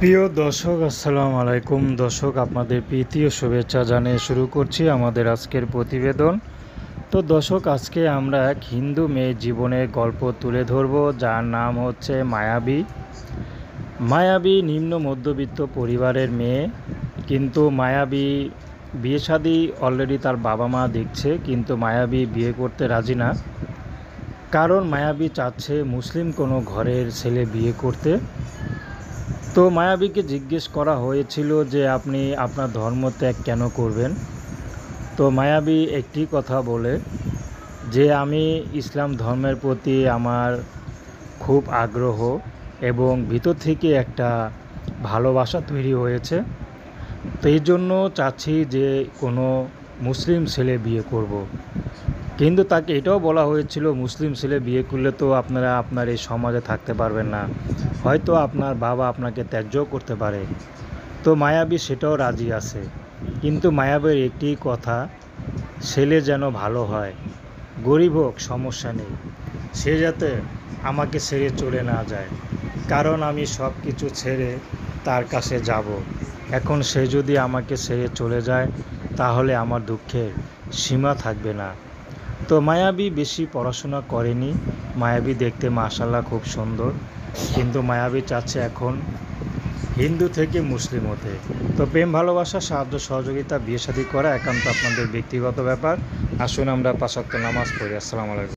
প্রিয় দর্শক, আসসালামু আলাইকুম। দর্শক, আপনাদের প্রীতি ও শুভেচ্ছা জানিয়ে শুরু করছি আমাদের আজকের প্রতিবেদন। তো দর্শক, আজকে আমরা এক হিন্দু মেয়ের জীবনের গল্প তুলে ধরব, যার নাম হচ্ছে মায়াবী। মায়াবী নিম্ন মধ্যবিত্ত পরিবারের মেয়ে, কিন্তু মায়াবী বিয়ে শাদী অলরেডি তার বাবা মা দেখছে, কিন্তু মায়াবী বিয়ে করতে রাজি না। কারণ মায়াবী চাচ্ছে মুসলিম কোনো ঘরের ছেলে বিয়ে করতে। তো মায়াবীকে জিজ্ঞেস করা হয়েছিল যে আপনি আপনার ধর্ম ত্যাগ কেন করবেন। তো মায়াবী একটি কথা বলে যে আমি ইসলাম ধর্মের প্রতি আমার খুব আগ্রহ এবং ভিতর থেকে একটা ভালোবাসা তৈরি হয়েছে। তো এই জন্য চাচ্ছি যে কোনো মুসলিম ছেলে বিয়ে করব। কিন্তু তাকে এটাও বলা হয়েছিল মুসলিম ছেলে বিয়ে করলে তো আপনারা আপনার এই সমাজে থাকতে পারবেন না, হয়তো আপনার বাবা আপনাকে ত্যায্য করতে পারে। তো মায়াবী সেটাও রাজি আছে, কিন্তু মায়াবীর একটি কথা, ছেলে যেন ভালো হয়, গরিব হোক সমস্যা নেই, সে যাতে আমাকে ছেড়ে চলে না যায়। কারণ আমি সব কিছু ছেড়ে তার কাছে যাব। এখন সে যদি আমাকে ছেড়ে চলে যায় তাহলে আমার দুঃখের সীমা থাকবে না। তো মায়াবী বেশি পড়াশোনা করেনি। মায়াবী দেখতে মাশাআল্লাহ খুব সুন্দর, কিন্তু মায়াবী চাচ্ছে এখন হিন্দু থেকে মুসলিম হতে। তো প্রেম ভালোবাসা, সাহায্য সহযোগিতা, বিয়ে শাদী করা একান্ত আপনাদের ব্যক্তিগত ব্যাপার। আসুন আমরা ৫ ওয়াক্ত নামাজ পড়ি। আসসালামু আলাইকুম।